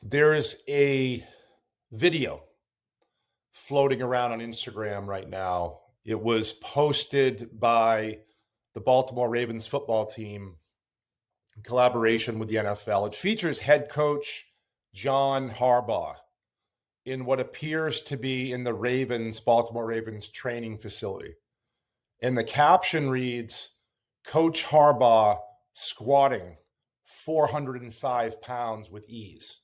There is a video floating around on Instagram right now. It was posted by the Baltimore Ravens football team in collaboration with the NFL. It features head coach John Harbaugh in what appears to be in the Baltimore Ravens training facility. And the caption reads, Coach Harbaugh squatting 405 pounds with ease.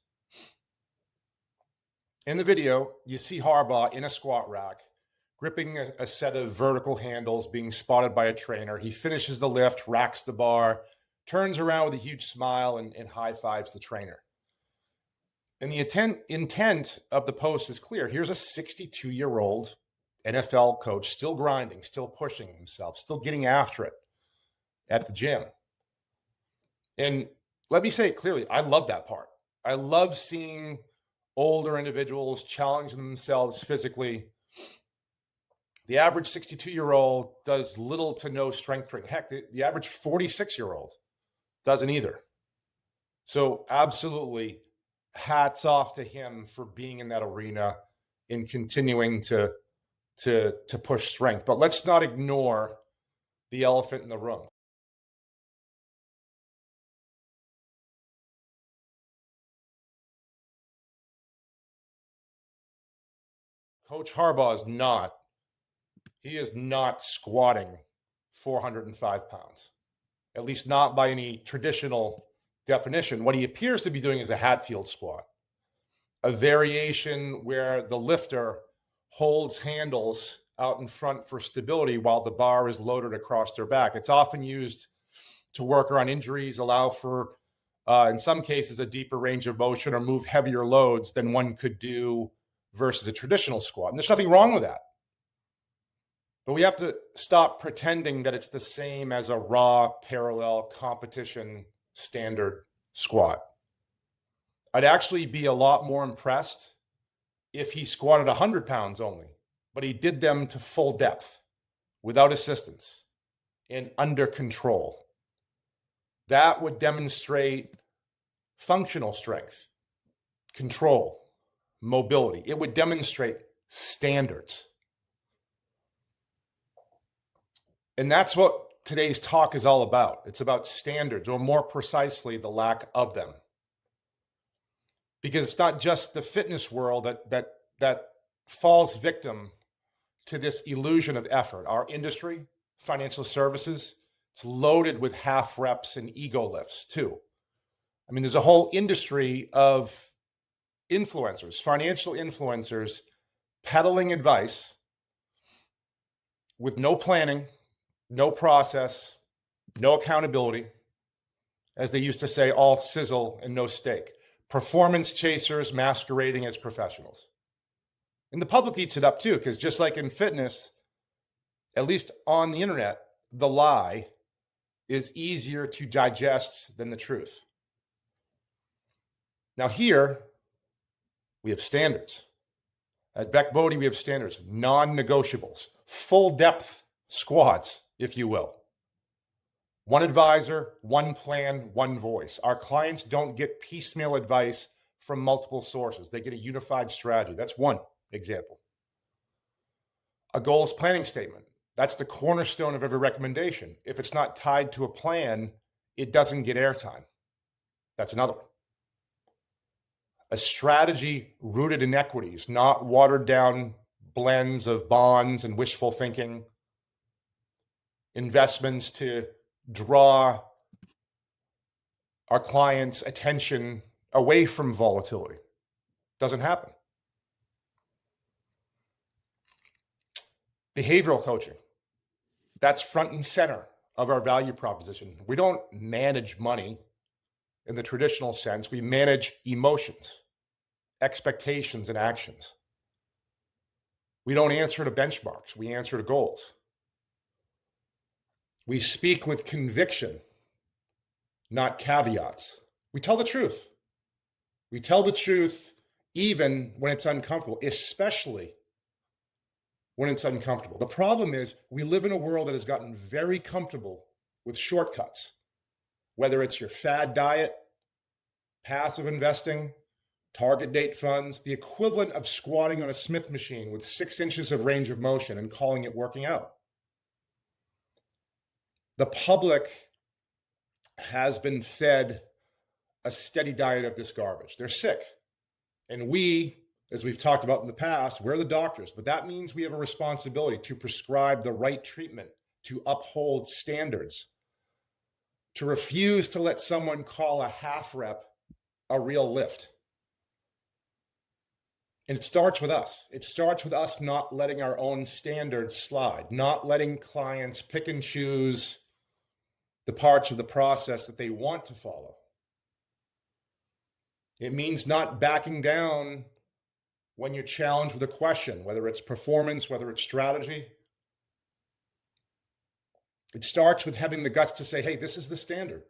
In the video, you see Harbaugh in a squat rack, gripping a set of vertical handles, being spotted by a trainer. He finishes the lift, racks the bar, turns around with a huge smile and high fives the trainer. And the intent of the post is clear. Here's a 62-year-old NFL coach still grinding, still pushing himself, still getting after it at the gym. And let me say it clearly, I love that part. I love seeing older individuals challenging themselves physically. The average 62-year-old does little to no strength training. Heck, the average 46-year-old doesn't either. So absolutely, hats off to him for being in that arena and continuing to push strength. But let's not ignore the elephant in the room. Coach Harbaugh is not squatting 405 pounds, at least not by any traditional definition. What he appears to be doing is a Hatfield squat, a variation where the lifter holds handles out in front for stability while the bar is loaded across their back. It's often used to work around injuries, allow for, in some cases, a deeper range of motion or move heavier loads than one could do versus a traditional squat. And there's nothing wrong with that. But we have to stop pretending that it's the same as a raw, parallel competition standard squat. I'd actually be a lot more impressed if he squatted 100 pounds only, but he did them to full depth, without assistance, and under control. That would demonstrate functional strength, control, mobility. It would demonstrate standards. And that's what today's talk is all about. It's about standards, or more precisely, the lack of them. Because it's not just the fitness world that falls victim to this illusion of effort. Our industry, financial services, it's loaded with half reps and ego lifts too. I mean, there's a whole industry of influencers, financial influencers, peddling advice with no planning, no process, no accountability. As they used to say, all sizzle and no steak. Performance chasers masquerading as professionals. And the public eats it up too, because just like in fitness, at least on the internet, the lie is easier to digest than the truth. Now here, we have standards. At Beck Bode, we have standards, non-negotiables, full depth squats, if you will. One advisor, one plan, one voice. Our clients don't get piecemeal advice from multiple sources. They get a unified strategy. That's one example. A goals planning statement. That's the cornerstone of every recommendation. If it's not tied to a plan, it doesn't get airtime. That's another one. A strategy rooted in equities, not watered down blends of bonds and wishful thinking. Investments to draw our clients' attention away from volatility. Doesn't happen. Behavioral coaching. That's front and center of our value proposition. We don't manage money in the traditional sense. We manage emotions, expectations, and actions. We don't answer to benchmarks. We answer to goals. We speak with conviction, not caveats. We tell the truth. We tell the truth even when it's uncomfortable, especially when it's uncomfortable. The problem is we live in a world that has gotten very comfortable with shortcuts, whether it's your fad diet, passive investing, target date funds, the equivalent of squatting on a Smith machine with 6 inches of range of motion and calling it working out. The public has been fed a steady diet of this garbage. They're sick. And we, as we've talked about in the past, we're the doctors, but that means we have a responsibility to prescribe the right treatment, to uphold standards, to refuse to let someone call a half rep a real lift. And it starts with us. It starts with us not letting our own standards slide, not letting clients pick and choose the parts of the process that they want to follow. It means not backing down when you're challenged with a question, whether it's performance, whether it's strategy. It starts with having the guts to say, hey, this is the standard.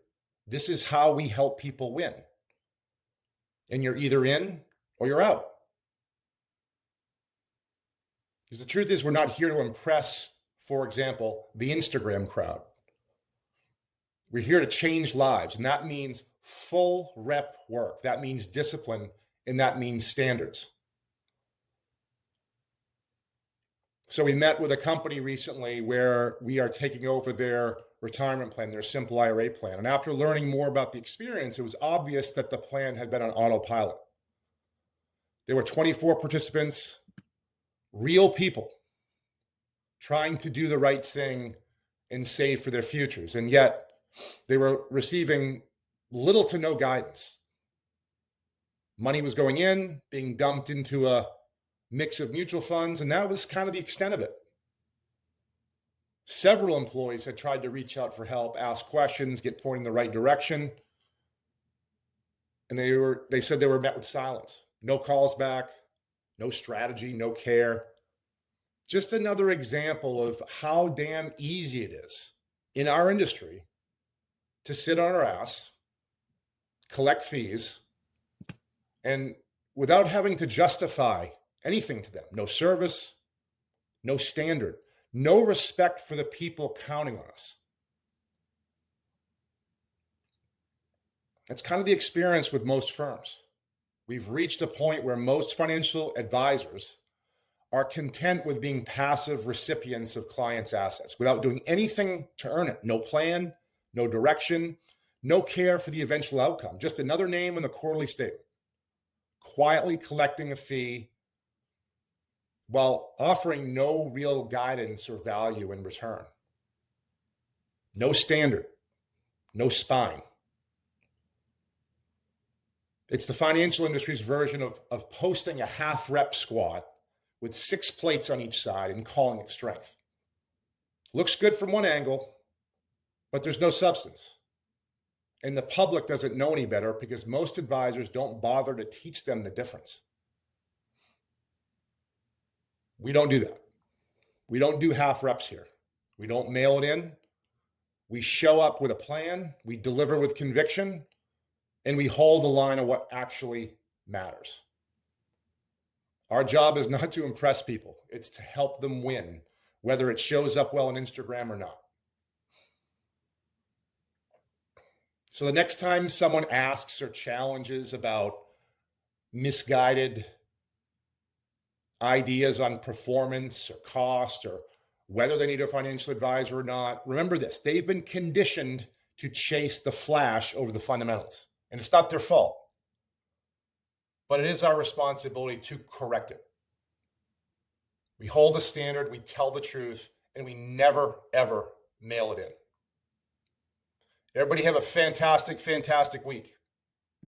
This is how we help people win. And you're either in or you're out. Because the truth is, we're not here to impress, for example, the Instagram crowd. We're here to change lives, and that means full rep work. That means discipline, and that means standards. So we met with a company recently where we are taking over their retirement plan, their simple IRA plan. And after learning more about the experience, it was obvious that the plan had been on autopilot. There were 24 participants, real people, trying to do the right thing and save for their futures. And yet they were receiving little to no guidance. Money was going in, being dumped into a mix of mutual funds, and that was kind of the extent of it. Several employees had tried to reach out for help, ask questions, get pointed in the right direction, and they said they were met with silence. No calls back, no strategy, no care. Just another example of how damn easy it is in our industry to sit on our ass, collect fees, and without having to justify anything to them. No service, no standard, no respect for the people counting on us. That's kind of the experience with most firms. We've reached a point where most financial advisors are content with being passive recipients of clients' assets without doing anything to earn it. No plan, no direction, no care for the eventual outcome. Just another name in the quarterly statement. Quietly collecting a fee while offering no real guidance or value in return. No standard, no spine. It's the financial industry's version of posting a half rep squat with 6 plates on each side and calling it strength. Looks good from one angle, but there's no substance. And the public doesn't know any better because most advisors don't bother to teach them the difference. We don't do that. We don't do half reps here. We don't mail it in. We show up with a plan, we deliver with conviction, and we hold the line of what actually matters. Our job is not to impress people. It's to help them win, whether it shows up well on Instagram or not. So the next time someone asks or challenges about misguided ideas on performance or cost or whether they need a financial advisor or not, remember this: they've been conditioned to chase the flash over the fundamentals. And it's not their fault, but it is our responsibility to correct it. We hold a standard, we tell the truth, and we never, ever mail it in. Everybody have a fantastic, fantastic week.